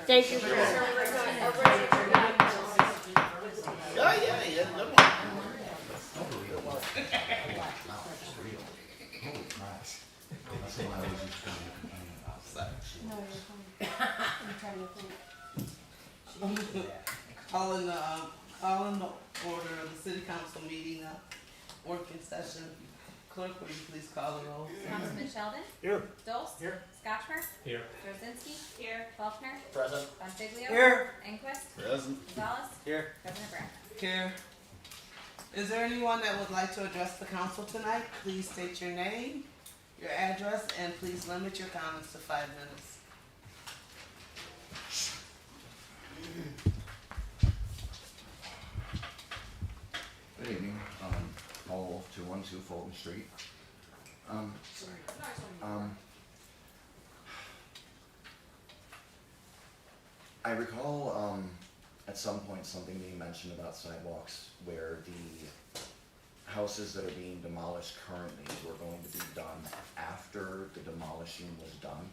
Thank you. Yeah. Calling the order of the city council meeting, working session. Clerk, will you please call the roll? Councilman Sheldon? Here. Dulce? Here. Scotchmer? Here. Jazinski? Here. Faulkner? Present. Bonfiglio? Here. Enquist? Present. Gonzalez? Here. President Brown? Here. Is there anyone that would like to address the council tonight? Please state your name, your address, and please limit your comments to 5 minutes. Good evening, Paul Wolf, 212 Fulton Street. I recall at some point something being mentioned about sidewalks where the houses that are being demolished currently were going to be done after the demolishing was done.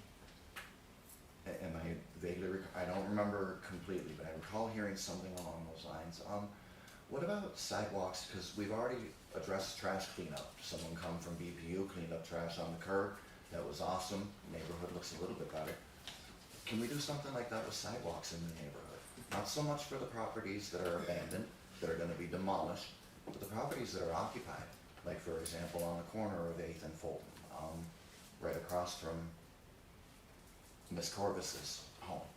Am I vaguely, I don't remember completely, but I recall hearing something along those lines. What about sidewalks? Because we've already addressed trash cleanup. Someone come from BPU, cleaned up trash on the curb. That was awesome. Neighborhood looks a little bit better. Can we do something like that with sidewalks in the neighborhood? Not so much for the properties that are abandoned, that are going to be demolished, but the properties that are occupied. Like, for example, on the corner of 8th and Fulton, right across from Miss Corvus's home.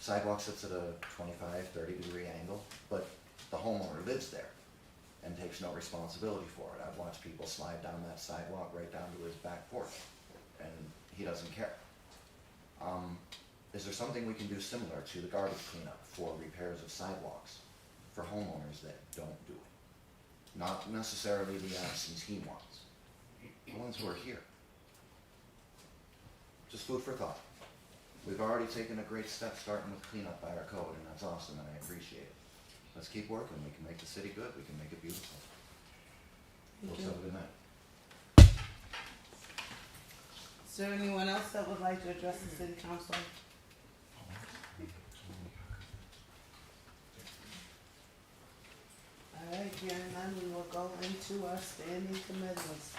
Sidewalk sits at a 25, 30-degree angle, but the homeowner lives there and takes no responsibility for it. I've watched people slide down that sidewalk right down to his back porch, and he doesn't care. Is there something we can do similar to the garbage cleanup for repairs of sidewalks for homeowners that don't do it? Not necessarily the actions he wants, the ones who are here. Just food for thought. We've already taken a great step starting with cleanup by our code, and that's awesome, and I appreciate it. Let's keep working. We can make the city good. We can make it beautiful. Folks, have a good night. Is there anyone else that would like to address the city council? Alright, hearing none, we will go into our standing commitments.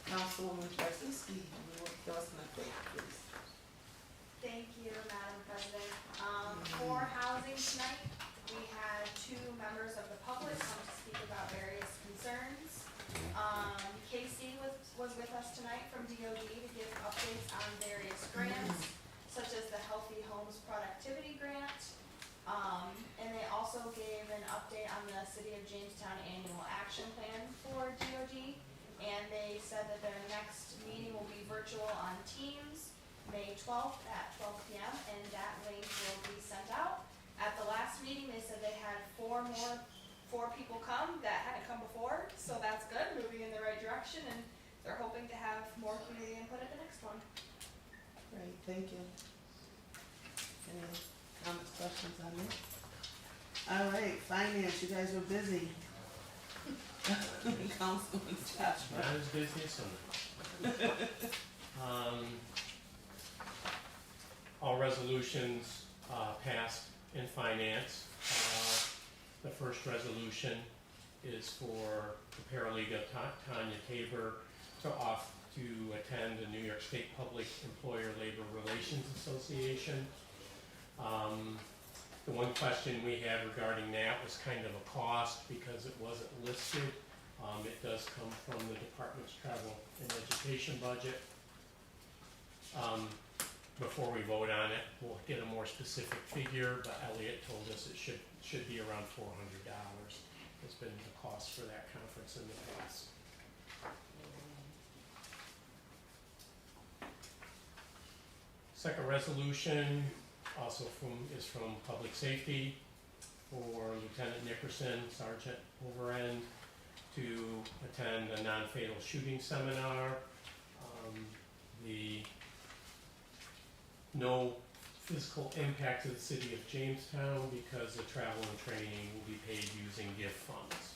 Councilwoman Jazinski, you will give us an update, please. Thank you, Madam President. For housing tonight, we had 2 members of the public come to speak about various concerns. Casey was with us tonight from DOD to give updates on various grants, such as the Healthy Homes Productivity Grant. And they also gave an update on the City of Jamestown Annual Action Plan for DOD. And they said that their next meeting will be virtual on Teams, May 12th at 12 p.m. and that link will be sent out. At the last meeting, they said they had 4 people come that hadn't come before, so that's good, moving in the right direction, and they're hoping to have more community input at the next one. Great, thank you. Any comments, questions on this? Alright, finance, you guys were busy. Councilman Joshua. Not as busy as some. All resolutions passed in finance. The first resolution is for the paralegal Tanya Tabor to attend the New York State Public Employer Labor Relations Association. The one question we had regarding that was kind of a cost because it wasn't listed. It does come from the department's travel and education budget. Before we vote on it, we'll get a more specific figure, but Elliot told us it should be around $400. It's been the cost for that conference in the past. Second resolution also is from Public Safety for Lieutenant Nickerson, Sergeant Overend, to attend a non-fatal shooting seminar. The no physical impact to the city of Jamestown because the travel and training will be paid using gift funds.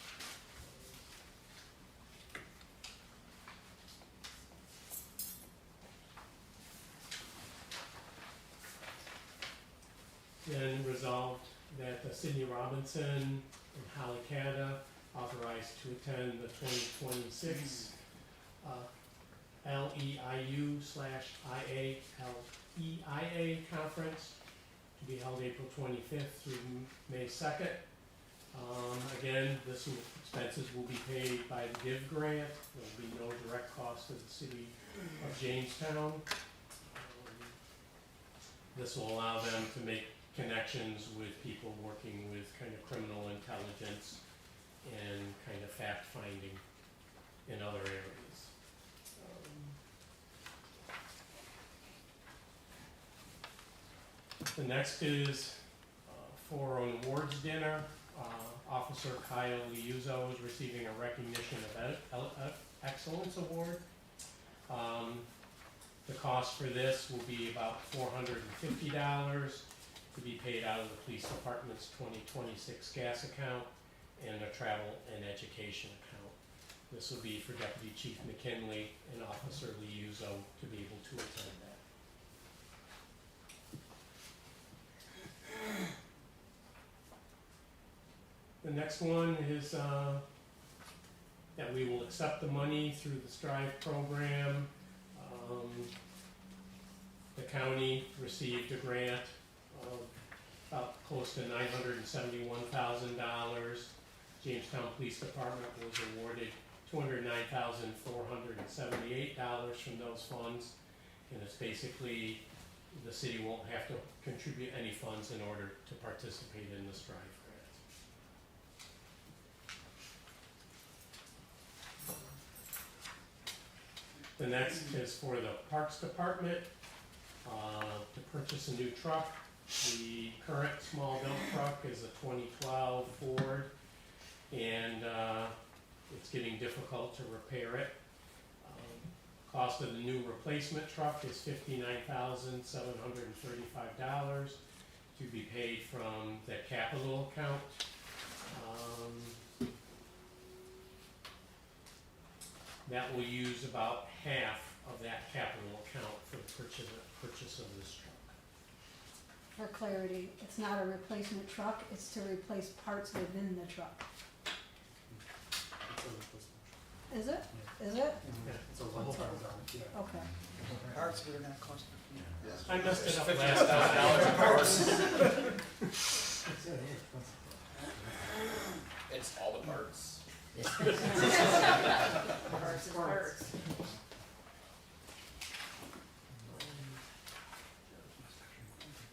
Then resolved that Sidney Robinson and Holly Cata authorized to attend the 2026 LEIU/IALEIA conference to be held April 25th through May 2nd. Again, expenses will be paid by the GIVE grant. There will be no direct cost to the city of Jamestown. This will allow them to make connections with people working with kind of criminal intelligence and kind of fact finding in other areas. The next is for an awards dinner. Officer Kyle Liuzzo is receiving a recognition of excellence award. The cost for this will be about $450 to be paid out of the police department's 2026 gas account and a travel and education account. This will be for Deputy Chief McKinley and Officer Liuzzo to be able to attend that. The next one is that we will accept the money through the STRIVE program. The county received a grant of about close to $971,000. Jamestown Police Department was awarded $209,478 from those funds, and it's basically the city won't have to contribute any funds in order to participate in the STRIVE grant. The next is for the Parks Department to purchase a new truck. The current small dump truck is a 2012 Ford, and it's getting difficult to repair it. Cost of the new replacement truck is $59,735 to be paid from the capital account. That will use about half of that capital account for the purchase of this truck. For clarity, it's not a replacement truck, it's to replace parts within the truck. Is it? Is it? Yeah. It's a level part of it, yeah. Okay. Parts that are not cost. I messed it up last time. It's all the parts. Parts and parts.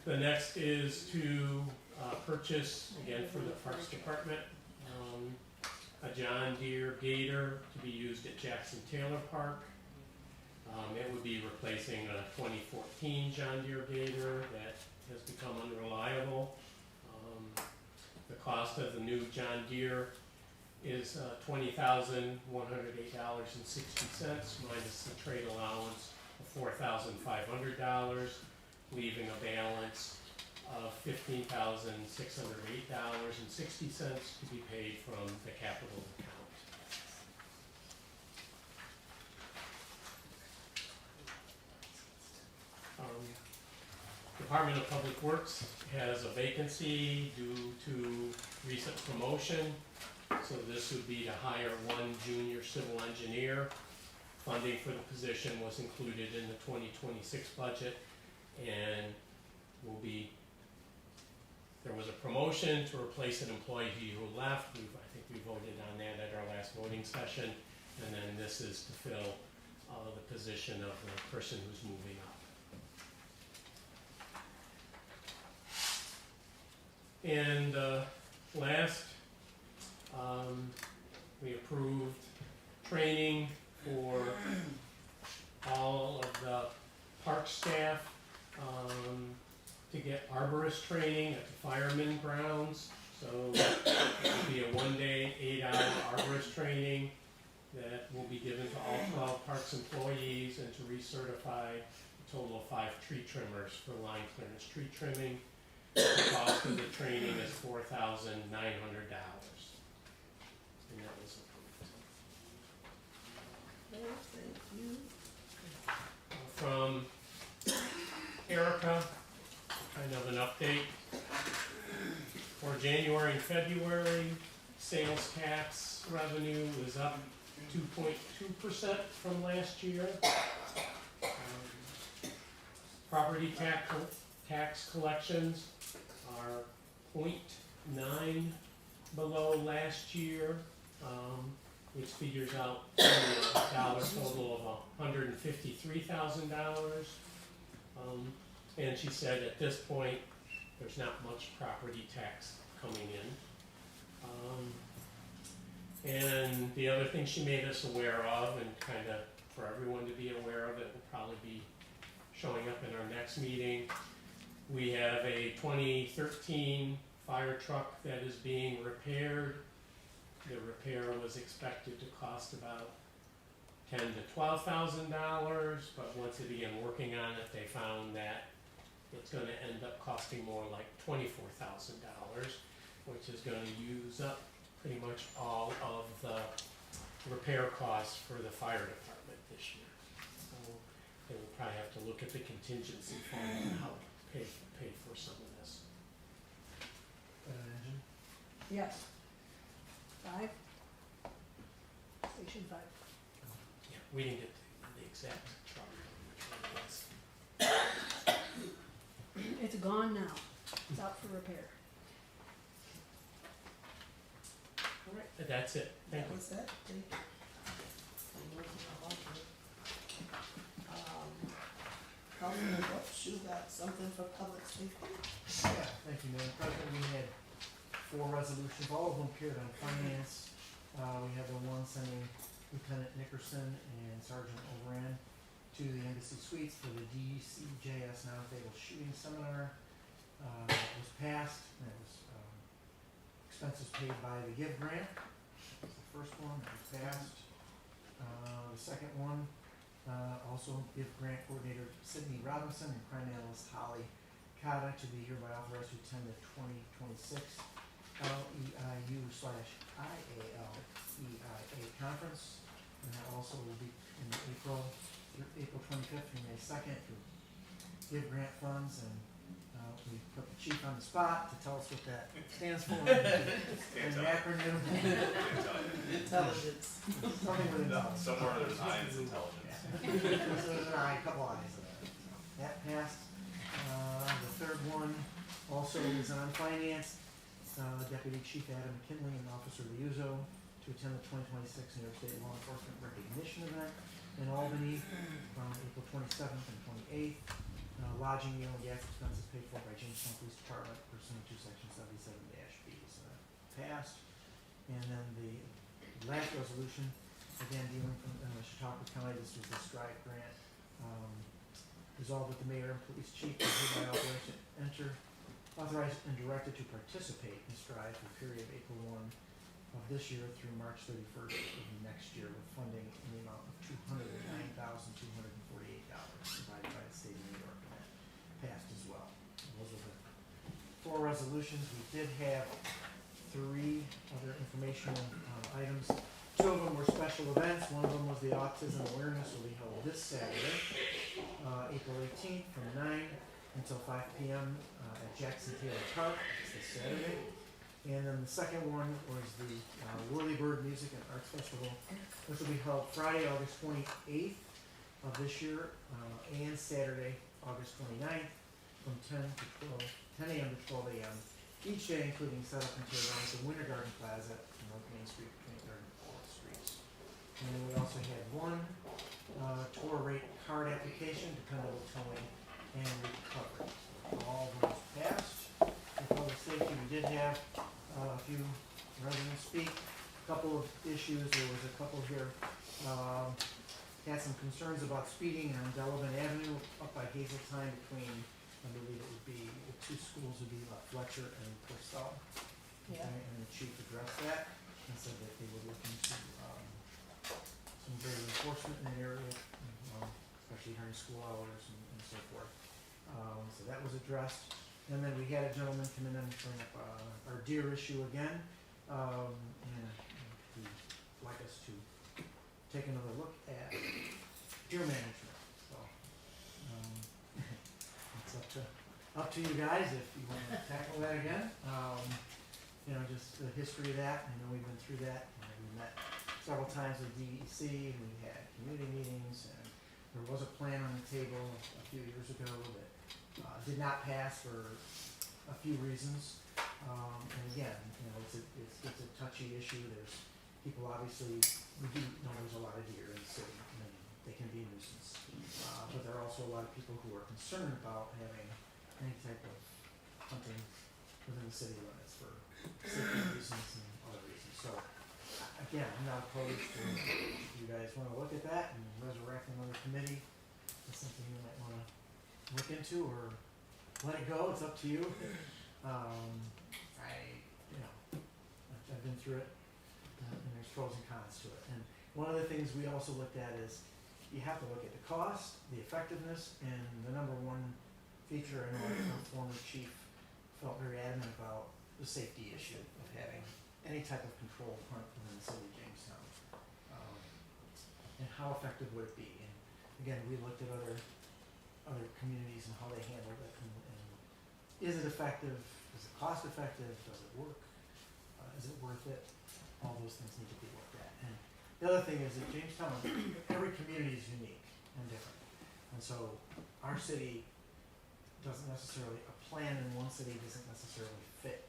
The next is to purchase, again for the Parks Department, a John Deere Gator to be used at Jackson Taylor Park. It would be replacing a 2014 John Deere Gator that has become unreliable. The cost of the new John Deere is $20,108.60 minus the trade allowance of $4,500, leaving a balance of $15,608.60 to be paid from the capital account. Department of Public Works has a vacancy due to recent promotion. So this would be to hire one junior civil engineer. Funding for the position was included in the 2026 budget, and there was a promotion to replace an employee who left. I think we voted on that at our last voting session, and then this is to fill the position of the person who's moving up. And last, we approved training for all of the park staff to get arborist training at the fireman grounds. So it will be a 1-day, 8-hour arborist training that will be given to all 12 parks employees, and to recertify a total of 5 tree trimmers for line clearance tree trimming. The cost of the training is $4,900, and that was approved. From Erica, kind of an update. For January and February, sales tax revenue is up 2.2% from last year. Property tax collections are 0.9 below last year, which figures out to a dollar total of $153,000. And she said at this point, there's not much property tax coming in. And the other thing she made us aware of, and kind of for everyone to be aware of, it will probably be showing up in our next meeting. We have a 2013 fire truck that is being repaired. The repair was expected to cost about $10,000 to $12,000, but once they began working on it, they found that it's going to end up costing more like $24,000, which is going to use up pretty much all of the repair costs for the fire department this year. So they will probably have to look at the contingency fund and help pay for some of this. Yes. 5? Station 5. Yeah, we didn't get the exact truck, which one it was. It's gone now. It's out for repair. All right, that's it. Thank That you. was it. Thank you. Councilman Brooks, you got something for public safety? Yeah, thank you, Madam President. We had 4 resolutions, all of them appeared on finance. We have the one sending Lieutenant Nickerson and Sergeant Overand to the Embassy Suites for the DCJS non-fatal shooting seminar. It was passed, and it was expenses paid by the GIVE grant. That was the first one, that was passed. The second one, also GIVE grant coordinator Sydney Robinson and crime analyst Holly Cotta to be hereby authorized to attend the 2026 LEIU/IALEIA conference. And that also will be in April 25th through May 2nd to GIVE grant funds, and we put the chief on the spot to tell us what that stands for. An acronym. Intelligence. Something with intelligence. Somewhere there's science intelligence. So there's an eye, a couple eyes. That passed. The third one also is on finance. Deputy Chief Adam McKinley and Officer Liuzzo to attend the 2026 New York State Law Enforcement Recognition Event in Albany from April 27th and 28th. Lodging, meal, and gas expenses paid for by Jamestown Police Department pursuant to Section 77-B. So that passed. And then the last resolution, again dealing from Chautauqua County, this was the STRIVE grant. Resolved that the mayor and police chief are hereby authorized and directed to participate in STRIVE for the period of April 1 of this year through March 31st of next year, with funding in the amount of $209,248 provided by the state of New York, and that passed as well. Those are the 4 resolutions. We did have 3 other informational items. 2 of them were special events. One of them was the autism awareness, will be held this Saturday, April 18th from 9 until 5 p.m. At Jackson Taylor Park. It's this Saturday. And then the second one was the Whirlybird Music and Arts Festival, which will be held Friday, August 28th of this year, and Saturday, August 29th, from 10 a.m. to 12 a.m. each day, including setup and tear down at the Winter Garden Plaza on North Main Street between 3rd and 4th Streets. And then we also had 1 tour rate card application, dependable towing and recovery. All those passed. In public safety, we did have a few residents speak. A couple of issues. There was a couple here had some concerns about speeding on Delavan Avenue up by Hazeltine between, I believe it would be, the 2 schools would be Fletcher and Purcell. Yeah. Okay, and the chief addressed that and said that they would look into some greater enforcement in the area, especially during school hours and so forth. So that was addressed. And then we had a gentleman come in and bring up our deer issue again. And he'd like us to take another look at deer management. So it's up to up to you guys if you wanna tackle that again. You know, just the history of that, I know we've been through that, we met several times with DEC, we had community meetings, and there was a plan on the table a few years ago that did not pass for a few reasons. And again, you know, it's a touchy issue. There's people obviously, we do know there's a lot of deer in the city, and they can be a nuisance. But there are also a lot of people who are concerned about having any type of hunting within the city limits for safety reasons and other reasons. So again, I'm not opposed to, if you guys wanna look at that and resurrect another committee, it's something you might wanna look into, or let it go, it's up to you. I've been through it, and there's pros and cons to it. And one of the things we also looked at is, you have to look at the cost, the effectiveness, and the number one feature. I know our former chief felt very adamant about the safety issue of having any type of controlled hunt within the city of Jamestown. And how effective would it be? And again, we looked at other communities and how they handled it, and is it effective? Is it cost effective? Does it work? Is it worth it? All those things need to be looked at. And the other thing is that Jamestown, every community is unique and different. And so our city doesn't necessarily, a plan in one city doesn't necessarily fit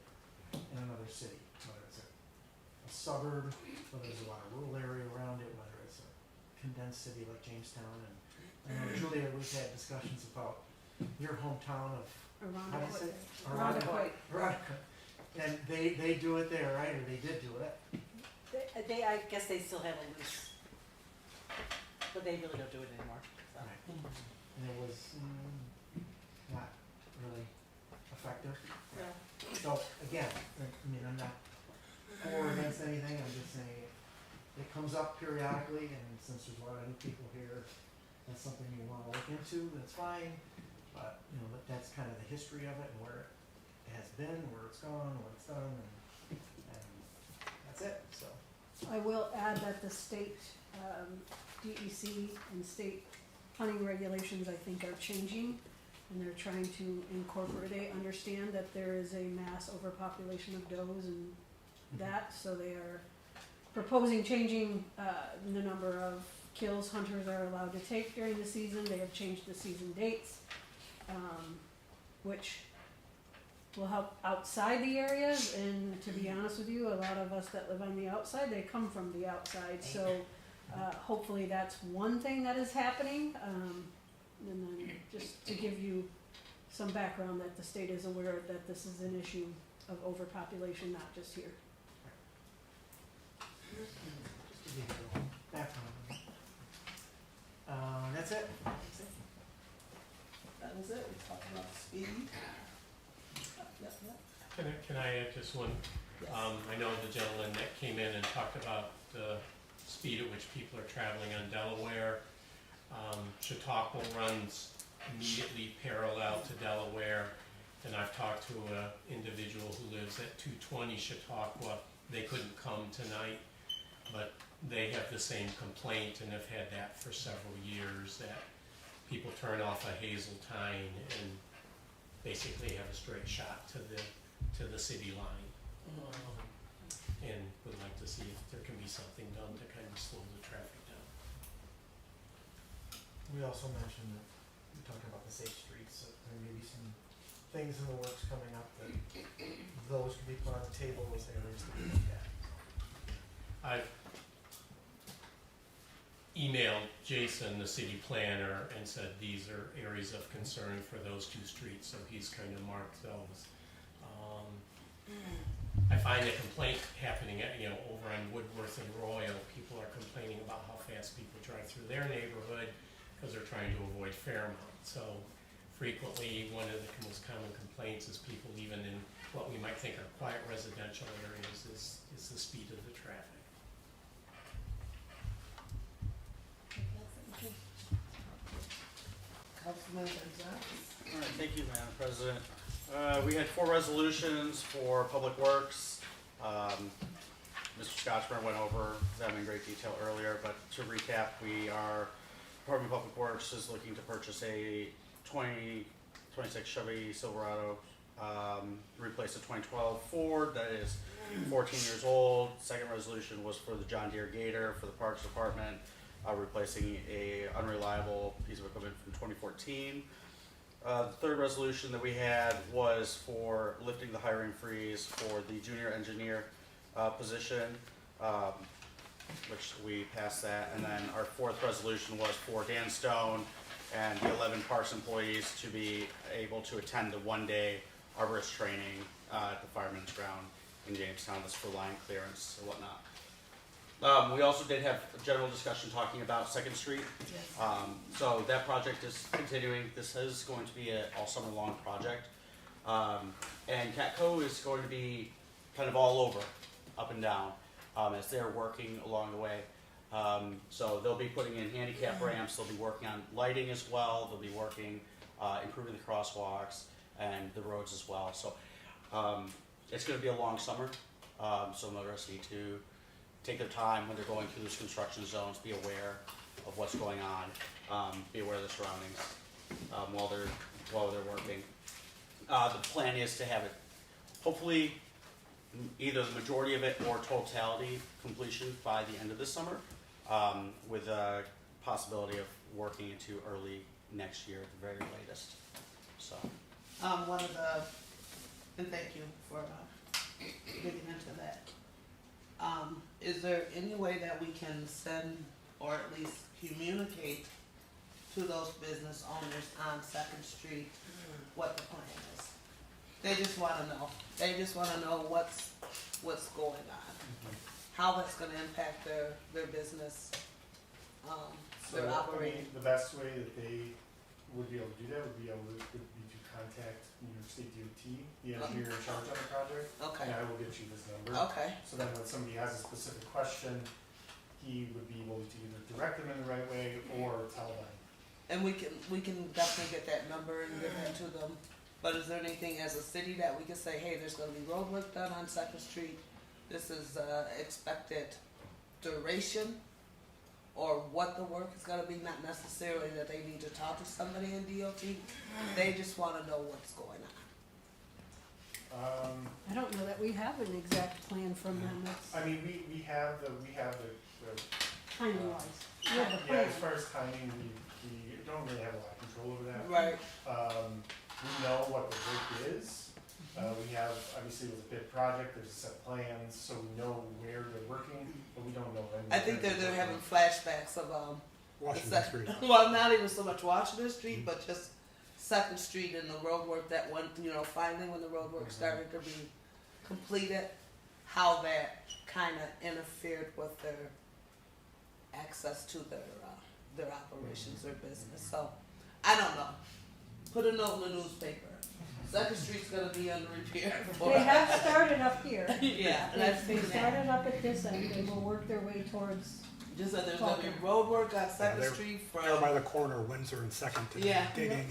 in another city, whether it's a suburb, whether there's a lot of rural area around it, whether it's a condensed city like Jamestown. And I know, Julia, we've had discussions about your hometown of, how do you say it? Irondequoit. Irondequoit. And they do it there, right? Or they did do it. I guess they still have a loose, but they really don't do it anymore, so. Right. And it was not really effective. Yeah. So again, I mean, I'm not for or against anything, I'm just saying it comes up periodically, and since there's a lot of new people here, that's something you wanna look into, that's fine. But, you know, that's kind of the history of it, and where it has been, where it's gone, what it's done, and that's it, so. I will add that the state, DEC and state hunting regulations, I think, are changing, and they're trying to incorporate, they understand that there is a mass overpopulation of does and that, so they are proposing changing, the number of kills hunters are allowed to take during the season. They have changed the season dates, which will help outside the areas, and to be honest with you, a lot of us that live on the outside, they come from the outside, so hopefully that's one thing that is happening. And then just to give you some background, that the state is aware that this is an issue of overpopulation, not just here. Just to give you a little background. That's it. That was it, we talked about speed. Can I add just one? Yes. I know the gentleman that came in and talked about the speed at which people are traveling on Delaware. Chautauqua runs immediately parallel to Delaware, and I've talked to an individual who lives at 220 Chautauqua. They couldn't come tonight, but they have the same complaint and have had that for several years, that people turn off a Hazeltine and basically have a straight shot to the city line. And would like to see if there can be something done to kind of slow the traffic down. We also mentioned that we talked about the safe streets, so there may be some things in the works coming up that those could be put on the table as areas to be looked at. I've emailed Jason, the city planner, and said these are areas of concern for those two streets, so he's kind of marked those. I find a complaint happening at, over on Woodworth and Royal. People are complaining about how fast people drive through their neighborhood because they're trying to avoid Fairmount. So frequently, one of the most common complaints is people, even in what we might think are quiet residential areas, is the speed of the traffic. Councilman Gonzalez. All right, thank you, Madam President. We had 4 resolutions for Public Works. Mr. Scotchburn went over them in great detail earlier, but to recap, Department of Public Works is looking to purchase a 26 Chevy Silverado, replace a 2012 Ford that is 14 years old. Second resolution was for the John Deere Gator for the Parks Department, replacing a unreliable piece of equipment from 2014. The third resolution that we had was for lifting the hiring freeze for the junior engineer position, which we passed that. And then our fourth resolution was for Dan Stone and the 11 Parks employees to be able to attend the one-day arborist training at the Fireman's Ground in Jamestown. That's for line clearance and whatnot. We also did have a general discussion talking about Second Street. So that project is continuing. This is going to be an all summer long project. And Catco is going to be kind of all over, up and down, as they're working along the way. So they'll be putting in handicap ramps, they'll be working on lighting as well, they'll be working, improving the crosswalks and the roads as well. So it's gonna be a long summer, so motorists need to take their time when they're going through those construction zones, be aware of what's going on, be aware of the surroundings, while they're working. The plan is to have it, hopefully, either the majority of it or totality completion by the end of this summer, with a possibility of working into early next year at the very latest. So, and thank you for getting into that. Is there any way that we can send or at least communicate to those business owners on Second Street what the plan is? They just wanna know. They just wanna know what's going on, how that's gonna impact their business, their operating. The best way that they would be able to do that would be to contact New York State DOT, the engineer in charge on the project. Okay, And I will get you this number. okay, So then when somebody has a specific question, he would be able to either direct them in the right way or tell them. and we can definitely get that number and get that to them. But is there anything as a city that we can say, hey, there's gonna be road work done on Second Street, this is expected duration, or what the work is gonna be, not necessarily that they need to talk to somebody in DOT, they just wanna know what's going on. I don't know that we have an exact plan from them, that's I mean, we have the timing wise. We have the yeah, plan. as far as timing, we don't really have a lot of control over that. Right, We know what the work is. We have, obviously with a bid project, there's a set plans, so we know where they're working, but we don't know when. I think they're having flashbacks of, Washington Street. well, not even so much Washington Street, but just Second Street and the road work that went, finally when the road work started to be completed, how that kinda interfered with their access to their operations, their business, so, I don't know. Put a note in the newspaper. Second Street's gonna be under repair. They have started up here. Yeah, and I've They seen that. started up at this end, they will work their way towards, Just that there's gonna be road work on Second they're- Street There by from, the corner, Windsor and Second, and Yeah. digging, and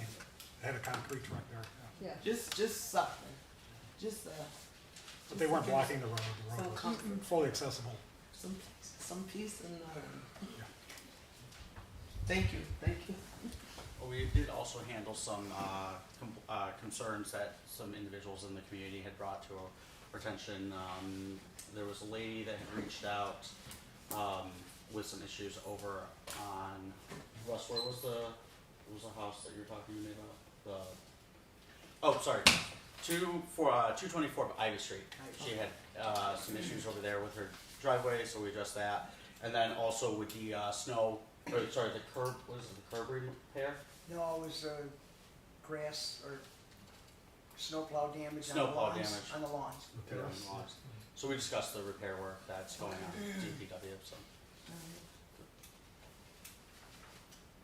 they had a concrete truck there. Yeah. yeah. just something, just, But they weren't blocking the road, the some road was comfort, fully accessible. some peace and, Yeah. thank you. well, we did also handle some concerns that some individuals in the community had brought to our attention. There was a lady that had reached out with some issues over on Russ. Where was the house that you were talking to me about? Oh, sorry, 224 Ivy Street. She had some issues over there with her driveway, so we addressed that. And then also with the the curb. What is it? The curb repair. No, it was grass or snowplow damage on the Snowplow lawns. damage. On the lawns. Repair on the lawns. So we discussed the repair work that's going on at DPW. So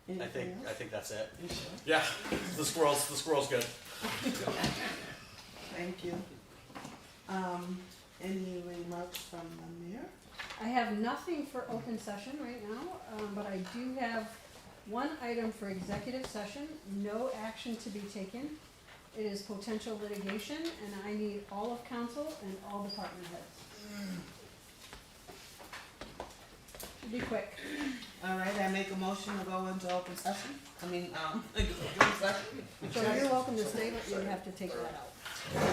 I think that's it. You sure? Yeah, the squirrel's good. Thank you. Any remarks from the mayor? I have nothing for open session right now, but I do have one item for executive session, no action to be taken. It is potential litigation, and I need all of council and all department heads. Be quick. Alright, I make a motion to go into open session, executive session. So you're welcome to stay, but you have to take that out.